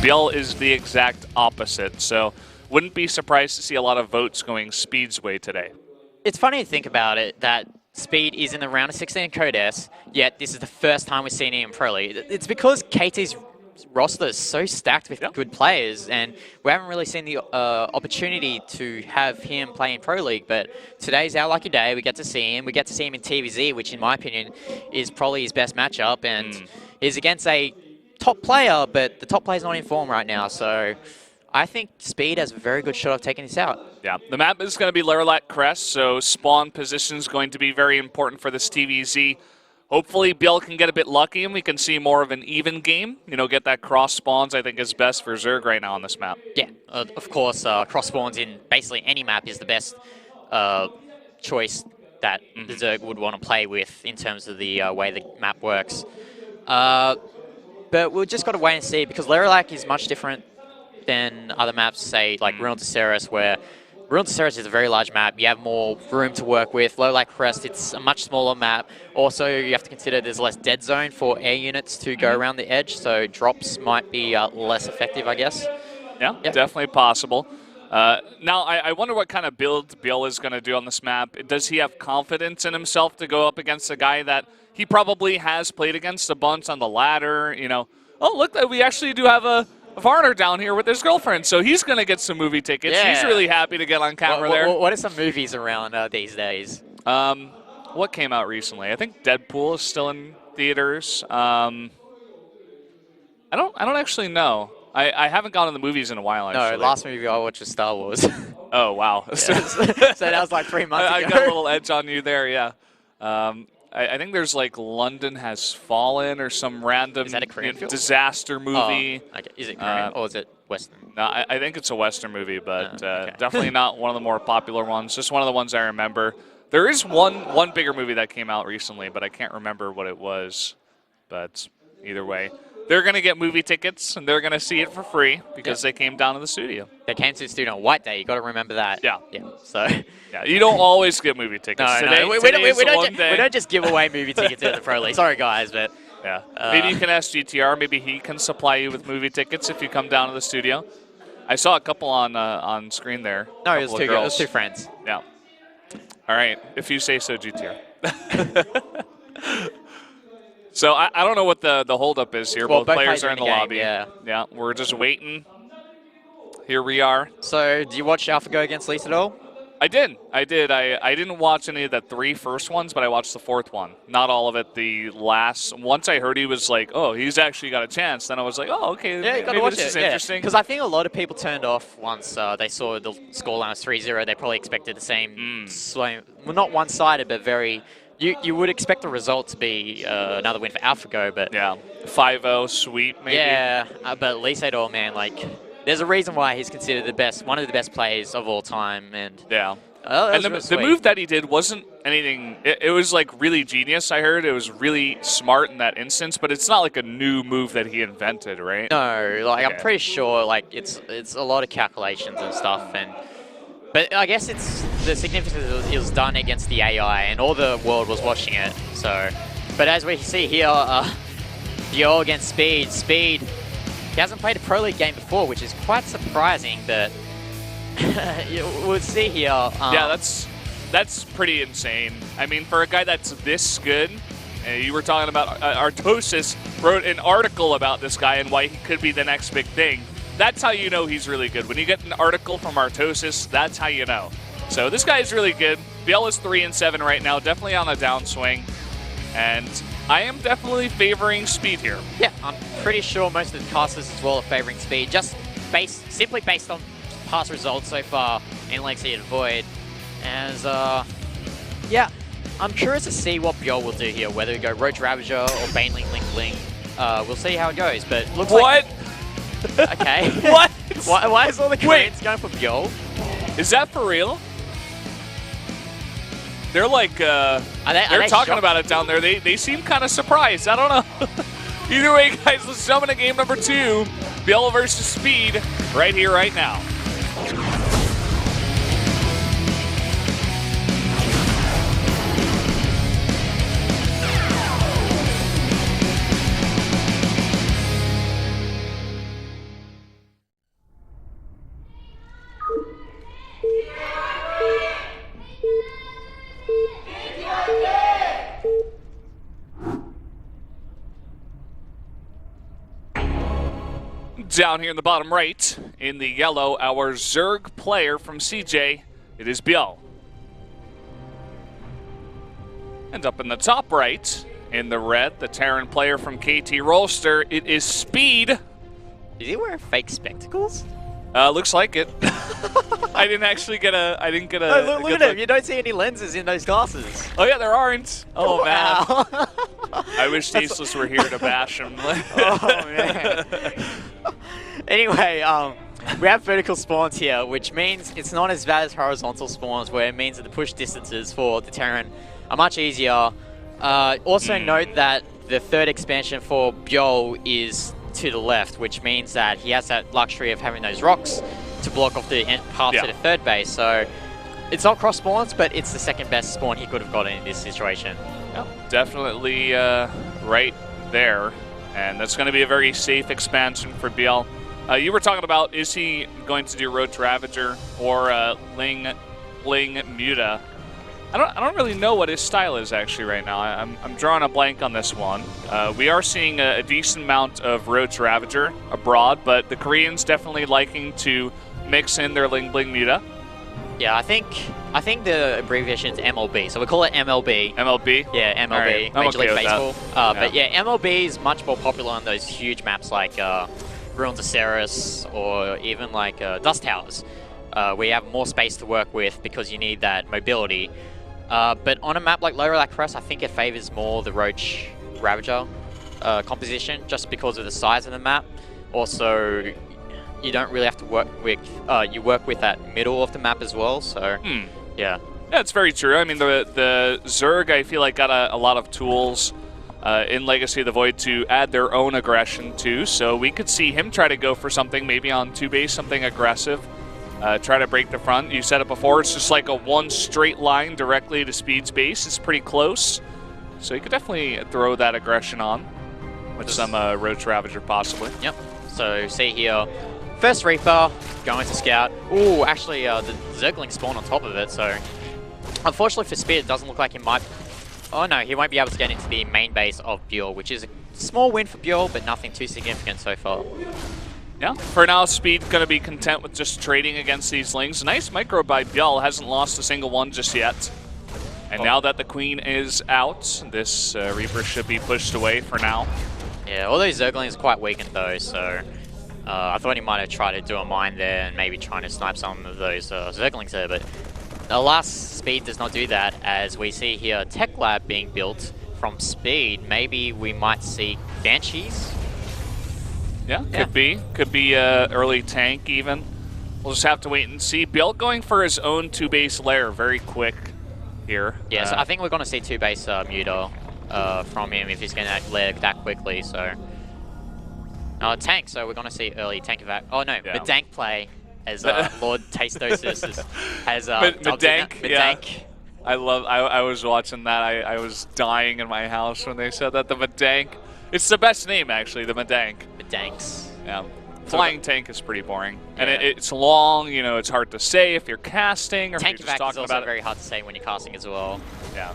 ByuL is the exact opposite, so wouldn't be surprised to see a lot of votes going SpeeD's way today. It's funny to think about it, that SpeeD is in the round of 16 Code S, yet this is the first time we've seen him in Pro League. It's because KT's roster is so stacked with good players, and we haven't really seen the opportunity to have him play in Pro League, but today's our lucky day. We get to see him. We get to see him in TVZ, which in my opinion is probably his best matchup, and he's against a top player, but the top player's not in form right now, so I think SpeeD has a very good shot of taking this out. Yeah, the map is going to be Lerilak Crest, so spawn position is going to be very important for this TVZ. Hopefully, ByuL can get a bit lucky and we can see more of an even game. You know, get that cross spawns, I think, is best for Zerg right now on this map. Yeah, of course, cross spawns in basically any map is the best choice that the Zerg would want to play with in terms of the way the map works. But we've just got to wait and see, because Lerilak is much different than other maps, say, like Ruin to Ceres, where Ruin to Ceres is a very large map. You have more room to work with. Lerilak Crest, it's a much smaller map. Also, you have to consider there's less dead zone for air units to go around the edge, so drops might be less effective, I guess. Yeah, definitely possible. Now, I wonder what kind of build ByuL is going to do on this map. Does he have confidence in himself to go up against a guy that he probably has played against a bunch on the ladder? You know, oh, look, we actually do have a foreigner down here with his girlfriend, so he's going to get some movie tickets. Yeah. He's really happy to get on camera there. What are some movies around these days? What came out recently? I think Deadpool is still in theaters. I don't actually know. I haven't gone to the movies in a while, actually. No, last movie I watched was Star Wars. Oh, wow. Yeah. So that was like 3 months ago. I got a little edge on you there, yeah. I think there's like London Has Fallen or some random disaster movie. Oh, okay. Is it Korean or is it Western? No, I think it's a Western movie, but definitely not one of the more popular ones. Just one of the ones I remember. There is one bigger movie that came out recently, but I can't remember what it was. But either way, they're going to get movie tickets, and they're going to see it for free because they came down to the studio. They came to the studio on White Day. You got to remember that. Yeah. So. Yeah, you don't always get movie tickets. No, we don't just give away movie tickets at the Pro League. Sorry, guys, but yeah. Maybe you can ask GTR. Maybe he can supply you with movie tickets if you come down to the studio. I saw a couple on screen there. No, it was two girls. It was two friends. Yeah. All right, if you say so, GTR. So I don't know what the holdup is here. Both players are in the lobby. Yeah, we're just waiting. Here we are. So, do you watch AlphaGo against Lease at all? I did. I didn't watch any of the 3 first ones, but I watched the 4th one. Not all of it. The last. Once I heard he was like, oh, he's actually got a chance, then I was like, oh, okay. Yeah, you got to watch this is interesting. Because I think a lot of people turned off once they saw the scoreline was 3-0. They probably expected the same. Well, not one-sided, but very. You would expect the result to be another win for AlphaGo, but yeah, 5-0 sweep maybe. Yeah, but Lease at all, man, like. There's a reason why he's considered one of the best players of all time, and yeah. And the move that he did wasn't anything. It was like really genius. I heard it was really smart in that instance, but it's not like a new move that he invented, right? No, like I'm pretty sure like it's a lot of calculations and stuff, but I guess it's the significance it was done against the AI, and all the world was watching it. So, but as we see here, ByuL against SpeeD. SpeeD. He hasn't played a Pro League game before, which is quite surprising, but we'll see here. Yeah, that's pretty insane. I mean, for a guy that's this good, you were talking about Artosis wrote an article about this guy and why he could be the next big thing. That's how you know he's really good. When you get an article from Artosis, that's how you know. So this guy is really good. ByuL is 3-7 right now, definitely on a downswing. And I am definitely favoring SpeeD here. Yeah, I'm pretty sure most of the casters as well are favoring SpeeD, just simply based on past results so far in Legacy and Void. As, yeah, I'm curious to see what ByuL will do here, whether we go Roach Ravager or Baneling Ling. We'll see how it goes, but looks like... Okay. What? Why is all the Koreans going for ByuL? Is that for real? They're like, they're talking about it down there. They seem kind of surprised. I don't know. Either way, guys, let's jump into game number 2. ByuL versus SpeeD right here, right now. Down here in the bottom right, in the yellow, our Zerg player from CJ, it is ByuL. And up in the top right, in the red, the Terran player from KT Rolster, it is SpeeD. Is he wearing fake spectacles? Looks like it. I didn't actually get a. Oh, look at him! You don't see any lenses in those glasses. Oh yeah, there aren't. Oh wow. man. I wish Tasteless were here to bash him. Oh man. Anyway, we have vertical spawns here, which means it's not as bad as horizontal spawns, where it means that the push distances for the Terran are much easier. Also note that the third expansion for ByuL is to the left, which means that he has that luxury of having those rocks to block off the path to the third base. So it's not cross spawns, but it's the second best spawn he could have gotten in this situation. Yep, definitely right there. And that's going to be a very safe expansion for ByuL. You were talking about, is he going to do Roach Ravager or Ling Muta? I don't really know what his style is actually right now. I'm drawing a blank on this one. We are seeing a decent amount of Roach Ravager abroad, but the Koreans definitely liking to mix in their Ling Muta. Yeah, I think the abbreviation is MLB, so we call it MLB. MLB? Yeah, MLB, right. Major League Baseball. But yeah, MLB is much more popular on those huge maps like Ruins of Ceres or even like Dust Towers. We have more space to work with because you need that mobility. But on a map like Lerilak Crest, I think it favors more the Roach Ravager composition just because of the size of the map. Also, you don't really have to work with, you work with that middle of the map as well, so yeah. Yeah, it's very true. I mean, the Zerg, I feel like, got a lot of tools in Legacy of the Void to add their own aggression too, so we could see him try to go for something maybe on 2 base, something aggressive. Try to break the front. You said it before, it's just like a one straight line directly to SpeeD's base. It's pretty close. So you could definitely throw that aggression on with some Roach Ravager possibly. Yep. So see here, first Reaper, going to scout. Ooh, actually the Zergling spawned on top of it, so unfortunately for SpeeD, it doesn't look like he might... Oh no, he won't be able to get into the main base of ByuL, which is a small win for ByuL, but nothing too significant so far. Yeah, for now, SpeeD going to be content with just trading against these Lings. Nice micro by ByuL, hasn't lost a single one just yet. And now that the Queen is out, this Reaper should be pushed away for now. Yeah, all those Zerglings are quite weakened though, so I thought he might have tried to do a mine there and maybe trying to snipe some of those Zerglings there, but alas, SpeeD does not do that, as we see here Tech Lab being built from SpeeD. Maybe we might see Banshees. Yeah, could be early tank even. We'll just have to wait and see. ByuL going for his own 2-base lair very quick here. Yeah, so I think we're going to see 2-base Muta from him if he's going to lair that quickly. So tank, so we're going to see early tank evac. Oh no, Medank play as Lord Tastosis has Medank. Yeah. I was watching that. I was dying in my house when they said that, the Medank. It's the best name, actually, the Medank. Medanks. Yeah. Flying tank is pretty boring. Yeah. And it's long, you know, it's hard to say if you're casting or tank if you're just talking is about also very hard to say when you're casting as well. Yeah.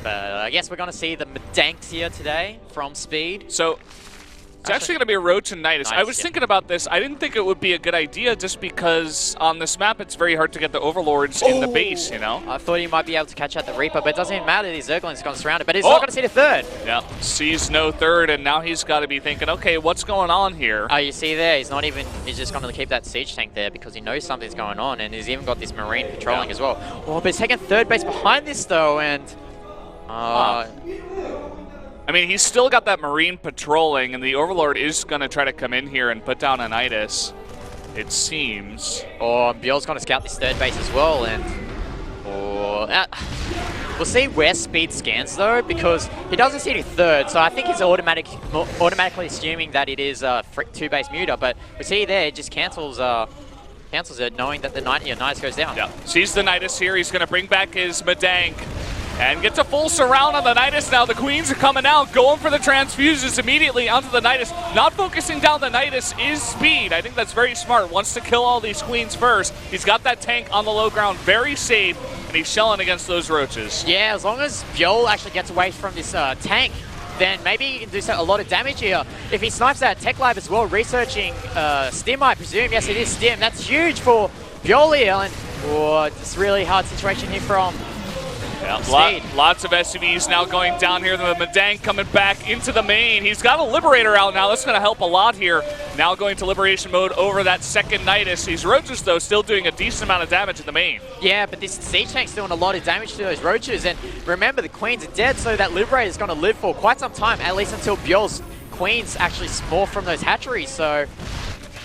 But I guess we're going to see the Medanks here today from SpeeD. So it's actually going to be a Roach and Nidus. I was thinking about this. I didn't think it would be a good idea just because on this map it's very hard to get the Overlords in the base, you know? I thought he might be able to catch out the Reaper, but it doesn't even matter. These Zerglings are going to surround it, but he's not going to see the third. Yeah, sees no third, and now he's got to be thinking, okay, what's going on here? Oh, you see there, he's just going to keep that siege tank there because he knows something's going on, and he's even got this Marine patrolling as well. Oh, but he's taking third base behind this though, and... I mean, he's still got that Marine patrolling, and the Overlord is going to try to come in here and put down a Nidus, it seems. Oh, ByuL's going to scout this third base as well, and... we'll see where SpeeD scans, though, because he doesn't see any third, so I think he's automatically assuming that it is a 2-base Muta, but we see there, it just cancels it, knowing that the Nidus goes down. Yeah, sees the Nidus here, he's going to bring back his Medank. And gets a full surround on the Nidus now. The Queens are coming out, going for the transfuses immediately onto the Nidus. Not focusing down the Nidus is SpeeD. I think that's very smart. Wants to kill all these Queens first. He's got that tank on the low ground, very safe, and he's shelling against those Roaches. Yeah, as long as ByuL actually gets away from this tank, then maybe he can do a lot of damage here. If he snipes that Tech Lab as well, researching Stim, I presume. Yes, it is Stim. That's huge for ByuL here. And it's a really hard situation here from Yeah, lots of SUVs now going down here. The Medang coming back into the main. He's got a Liberator out now. That's going to help a lot here. Now going to Liberation mode over that second Nidus. These Roaches, though, still doing a decent amount of damage in the main. Yeah, but this Siege Tank's doing a lot of damage to those Roaches. And remember, the Queens are dead, so that Liberator is going to live for quite some time, at least until ByuL's Queens actually spawn from those hatcheries. So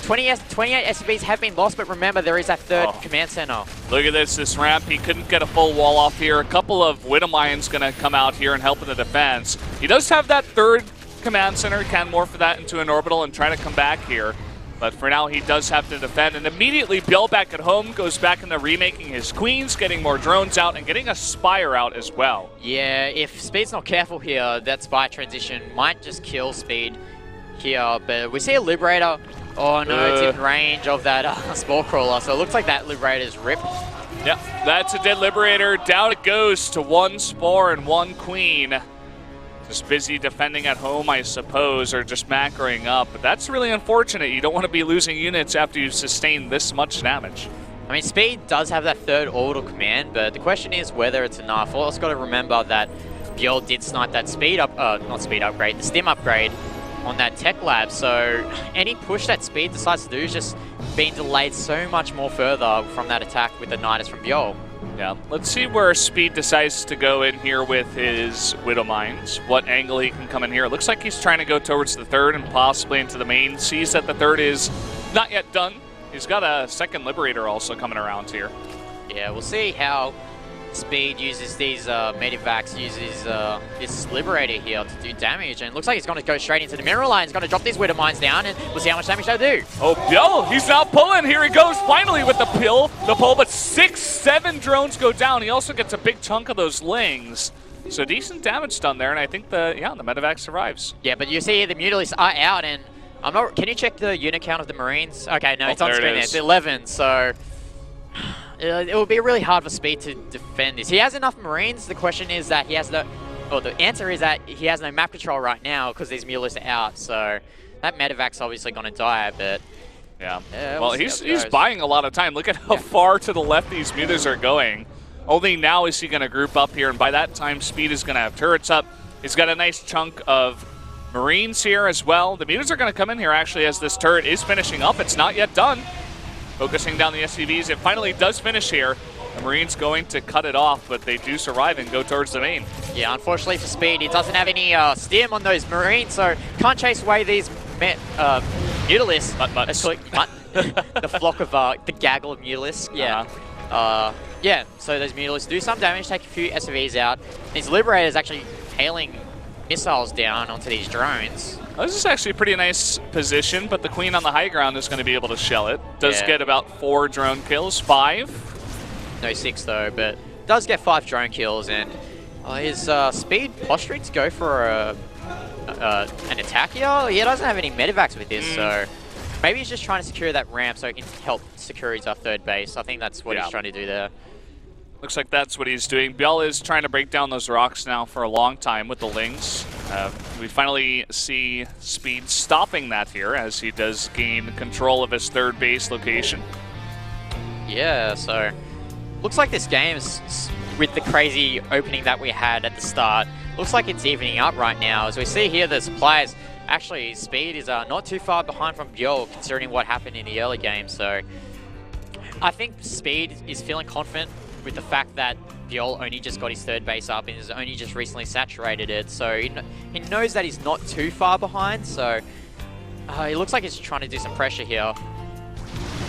28 SUVs have been lost, but remember, there is that third command center. Look at this ramp. He couldn't get a full wall off here. A couple of Widow Mines going to come out here and help in the defense. He does have that third command center. He can morph that into an orbital and try to come back here. But for now, he does have to defend. And immediately, ByuL back at home goes back into remaking his Queens, getting more drones out, and getting a Spire out as well. Yeah, if SpeeD's not careful here, that Spire transition might just kill SpeeD here. But we see a Liberator. Oh no, it's in range of that Spore Crawler, so it looks like that Liberator's ripped. Yep, that's a dead Liberator. Down it goes to one Spore and one Queen. Just busy defending at home, I suppose, or just macroing up. But that's really unfortunate. You don't want to be losing units after you've sustained this much damage. I mean, SpeeD does have that third orbital command, but the question is whether it's enough. Also got to remember that ByuL did snipe that the Stim upgrade on that Tech Lab, so any push that SpeeD decides to do is just being delayed so much more further from that attack with the Nidus from ByuL. Yeah, let's see where SpeeD decides to go in here with his Widow Mines. What angle he can come in here. It looks like he's trying to go towards the third and possibly into the main. Sees that the third is not yet done. He's got a second Liberator also coming around here. Yeah, we'll see how SpeeD uses these Medivacs, uses this Liberator here to do damage, and it looks like he's going to go straight into the mineral line. He's going to drop these Widow Mines down, and we'll see how much damage they'll do. Oh, ByuL, he's now pulling. Here he goes finally with the pull, but 6-7 drones go down. He also gets a big chunk of those Lings. So decent damage done there, and I think the Medivac survives. Yeah, but you see the Mutalisks are out, and I'm not. Can you check the unit count of the Marines? Okay, no, it's on screen there. It's 11, so it will be really hard for SpeeD to defend this. He has enough Marines. The question is that he has the answer is that he has no map control right now because these Mutalisks are out. So that Medivac's obviously going to die, but yeah. Well, he's buying a lot of time. Look at how far to the left these Mutas are going. Only now is he going to group up here, and by that time, SpeeD is going to have turrets up. He's got a nice chunk of Marines here as well. The Mutas are going to come in here, actually, as this turret is finishing up. It's not yet done. Focusing down the SCVs. It finally does finish here. The Marines going to cut it off, but they do survive and go towards the main. Yeah, unfortunately for SpeeD, he doesn't have any stim on those Marines, so can't chase away these Mutalisks. The flock of, the gaggle of Mutalisks. Yeah. Yeah, so those Mutalisks do some damage, take a few SCVs out. These Liberators actually hailing missiles down onto these drones. This is actually a pretty nice position, but the Queen on the high ground is going to be able to shell it. Does get about 4 drone kills, 5. No 6 though, but does get 5 drone kills, and his SpeeD posturing to go for an attack here. He doesn't have any Medivacs with this, so maybe he's just trying to secure that ramp so he can help secure his third base. I think that's what he's trying to do there. Looks like that's what he's doing. ByuL is trying to break down those rocks now for a long time with the Lings. We finally see SpeeD stopping that here as he does gain control of his third base location. Yeah, so looks like this game is, with the crazy opening that we had at the start, looks like it's evening up right now. As we see here, the suppliers, actually SpeeD is not too far behind from ByuL considering what happened in the early game. So I think SpeeD is feeling confident with the fact that ByuL only just got his third base up and has only just recently saturated it. So he knows that he's not too far behind. So it looks like he's trying to do some pressure here.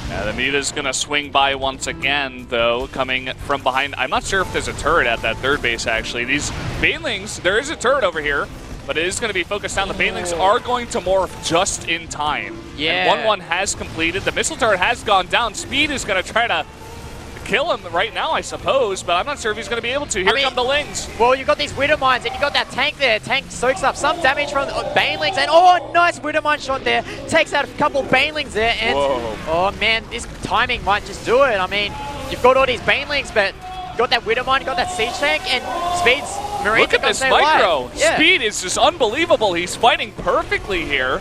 The Muta's going to swing by once again, though, coming from behind. I'm not sure if there's a turret at that third base, actually. These Banelings, there is a turret over here, but it is going to be focused down. The Banelings are going to morph just in time. Yeah. And 1-1 has completed. The missile turret has gone down. SpeeD is going to try to kill him right now, I suppose, but I'm not sure if he's going to be able to. Here come the Lings. Well, you've got these Widow Mines, and you've got that tank there. Tank soaks up some damage from Banelings, and nice Widow Mine shot there. Takes out a couple Banelings there, and oh man, this timing might just do it. I mean, you've got all these Banelings, but you got that Widow Mine, you got that Siege Tank, and SpeeD's Marines Look at are this gonna stay micro. alive. Yeah. SpeeD is just unbelievable. He's fighting perfectly here.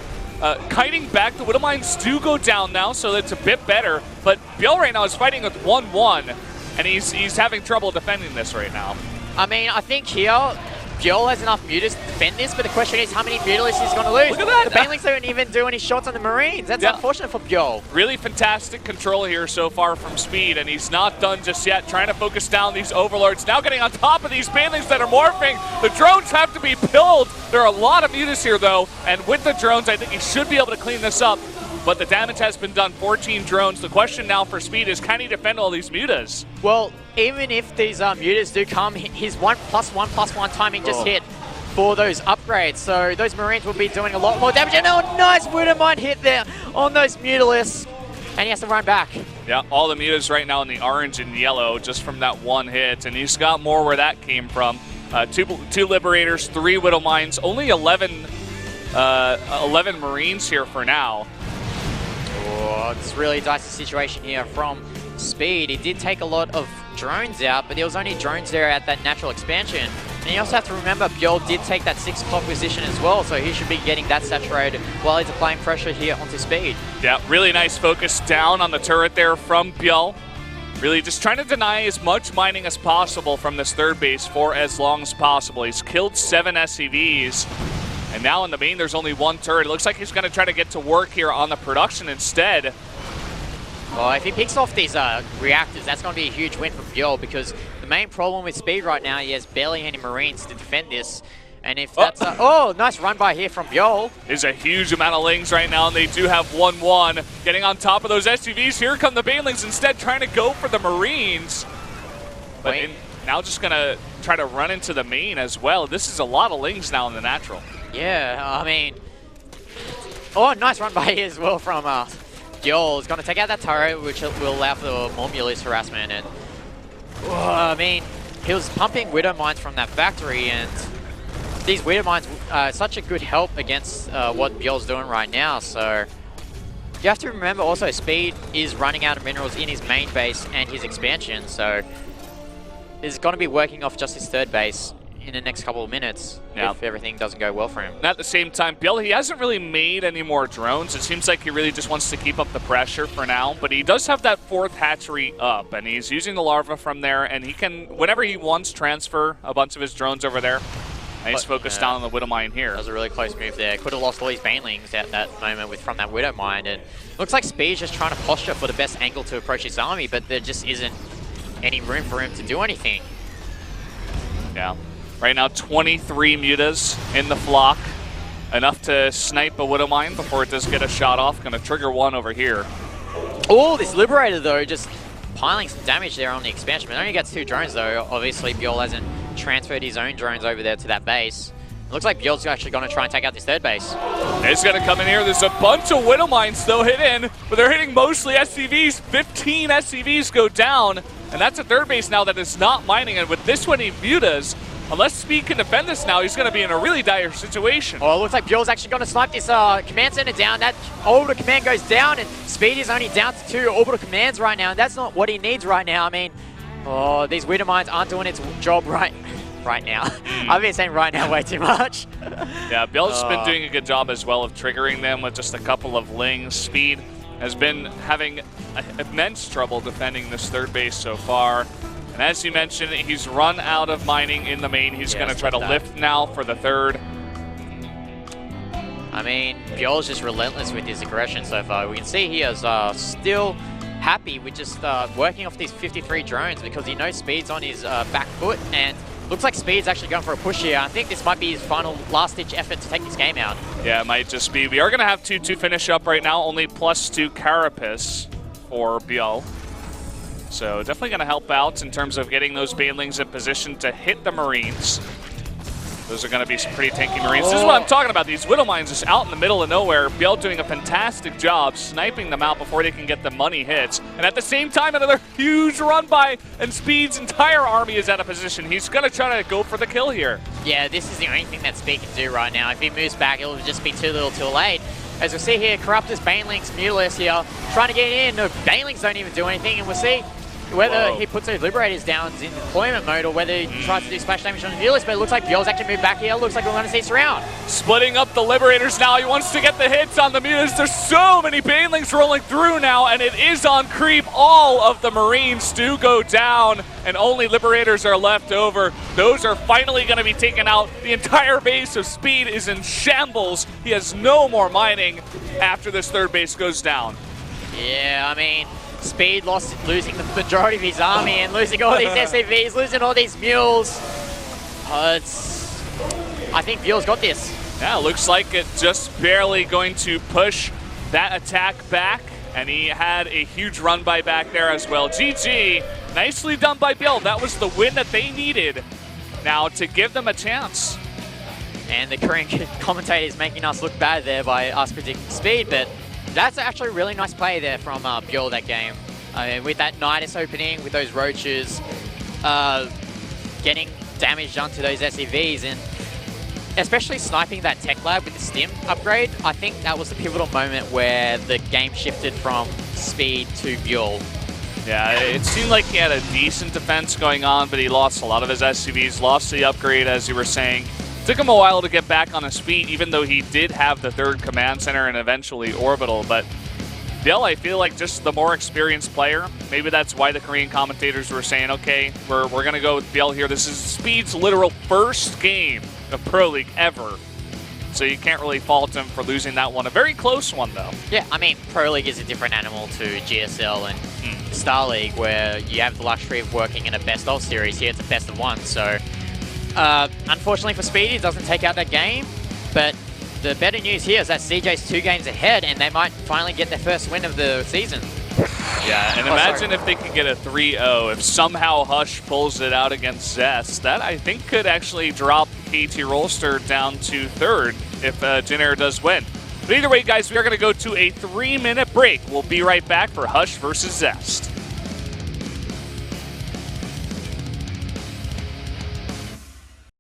Kiting back, the Widow Mines do go down now, so that's a bit better. But ByuL right now is fighting with 1-1, and he's having trouble defending this right now. I mean, I think here, ByuL has enough mutas to defend this, but the question is how many mutalists he's going to lose. Look at that. The Banelings don't even do any shots on the Marines. That's unfortunate for ByuL. Really fantastic control here so far from SpeeD, and he's not done just yet, trying to focus down these Overlords. Now getting on top of these Banelings that are morphing. The drones have to be killed. There are a lot of mutas here, though, and with the drones, I think he should be able to clean this up. But the damage has been done, 14 drones. The question now for SpeeD is, can he defend all these mutas? Well, even if these mutas do come, his 1+1/+1 timing just hit for those upgrades. So those Marines will be doing a lot more damage. And a nice Widow Mine hit there on those mutalists. And he has to run back. Yeah, all the mutas right now in the orange and yellow just from that one hit. And he's got more where that came from. Two Liberators, 3 Widow Mines, only 11 Marines here for now. Oh, it's a really dicey situation here from SpeeD. He did take a lot of drones out, but there was only drones there at that natural expansion. And you also have to remember ByuL did take that 6 o'clock position as well, so he should be getting that saturated while he's applying pressure here onto SpeeD. Yeah, really nice focus down on the turret there from ByuL. Really just trying to deny as much mining as possible from this third base for as long as possible. He's killed 7 SCVs. And now in the main, there's only 1 turret. It looks like he's going to try to get to work here on the production instead. Well, if he picks off these reactors, that's going to be a huge win for ByuL, because the main problem with SpeeD right now, he has barely any Marines to defend this. And if that's nice run by here from ByuL. There's a huge amount of Lings right now, and they do have 1-1. Getting on top of those SUVs. Here come the Banelings instead, trying to go for the Marines. But now just going to try to run into the main as well. This is a lot of Lings now in the natural. Yeah, I mean... Oh, nice run by here as well from ByuL. He's going to take out that turret, which will allow for more mulist harassment. And I mean, he was pumping Widow Mines from that factory, and these Widow Mines are such a good help against what ByuL's doing right now. So you have to remember also, SpeeD is running out of minerals in his main base and his expansion. So he's going to be working off just his third base in the next couple of minutes if everything doesn't go well for him. And at the same time, ByuL, he hasn't really made any more drones. It seems like he really just wants to keep up the pressure for now, but he does have that 4th hatchery up, and he's using the larva from there, and he can, whenever he wants, transfer a bunch of his drones over there. And he's focused down on the Widow Mine here. That was a really close move there. Could have lost all his Banelings at that moment from that Widow Mine, and looks like SpeeD's just trying to posture for the best angle to approach his army, but there just isn't any room for him to do anything. Yeah. Right now, 23 mutas in the flock. Enough to snipe a Widow Mine before it does get a shot off. Going to trigger one over here. Oh, this Liberator, though, just piling some damage there on the expansion. But it only gets 2 drones, though. Obviously, ByuL hasn't transferred his own drones over there to that base. It looks like ByuL's actually going to try and take out this third base. It's going to come in here. There's a bunch of Widow Mines, though, hit in. But they're hitting mostly SCVs. 15 SCVs go down. And that's a third base now that is not mining. And with this many mutas, unless SpeeD can defend this now, he's going to be in a really dire situation. Oh, it looks like ByuL's actually going to snipe this command center down. That orbital command goes down, and SpeeD is only down to 2 orbital commands right now, and that's not what he needs right now. I mean, these Widow Mines aren't doing its job right now. I've been saying right now way too much. Yeah, ByuL's been doing a good job as well of triggering them with just a couple of Lings. SpeeD has been having immense trouble defending this third base so far. And as you mentioned, he's run out of mining in the main. He's going to try to lift now for the third. I mean, ByuL's just relentless with his aggression so far. We can see he is still happy with just working off these 53 drones because he knows SpeeD's on his back foot, and looks like SpeeD's actually going for a push here. I think this might be his final last-ditch effort to take this game out. Yeah, it might just be. We are going to have 2-2 finish up right now, only +2 Carapace for ByuL. So definitely going to help out in terms of getting those Banelings in position to hit the Marines. Those are going to be some pretty tanky Marines. This is what I'm talking about. These Widow Mines just out in the middle of nowhere. ByuL doing a fantastic job sniping them out before they can get the money hits. And at the same time, another huge run by, and SpeeD's entire army is out of position. He's going to try to go for the kill here. Yeah, this is the only thing that SpeeD can do right now. If he moves back, it'll just be too little too late. As we see here, Corruptus, Banelings, Mutalist here, trying to get in. No, Banelings don't even do anything, and we'll see whether he puts those Liberators down in deployment mode or whether he tries to do splash damage on the Nidus, but it looks like ByuL's actually moved back here. Looks like we're going to see surround. Splitting up the Liberators now. He wants to get the hits on the Mutas. There's so many Banelings rolling through now, and it is on creep. All of the Marines do go down, and only Liberators are left over. Those are finally going to be taken out. The entire base of SpeeD is in shambles. He has no more mining after this third base goes down. Yeah, I mean, SpeeD losing the majority of his army and losing all these SCVs, losing all these mules. I think ByuL's got this. Yeah, looks like it's just barely going to push that attack back, and he had a huge run by back there as well. GG, nicely done by ByuL. That was the win that they needed now to give them a chance. And the Korean commentator is making us look bad there by us predicting SpeeD, but that's actually a really nice play there from ByuL that game. I mean, with that Nidus opening, with those roaches, getting damage done to those SCVs, and especially sniping that tech lab with the stim upgrade, I think that was the pivotal moment where the game shifted from SpeeD to ByuL. Yeah, it seemed like he had a decent defense going on, but he lost a lot of his SCVs, lost the upgrade, as you were saying. Took him a while to get back on his feet, even though he did have the third command center and eventually orbital. But ByuL, I feel like just the more experienced player. Maybe that's why the Korean commentators were saying, okay, we're going to go with ByuL here. This is SpeeD's literal first game of Pro League ever. So you can't really fault him for losing that one. A very close one, though. Yeah, I mean, Pro League is a different animal to GSL and Star League, where you have the luxury of working in a best-of series. Here it's a best-of-1, so unfortunately for SpeeD, it doesn't take out that game, but the better news here is that CJ's 2 games ahead, and they might finally get their first win of the season. Yeah, and imagine if they could get a 3-0. If somehow Hush pulls it out against Zest, that I think could actually drop KT Rolster down to 3rd if Jin does win. But either way, guys, we are going to go to a 3-minute break. We'll be right back for Hush versus Zest.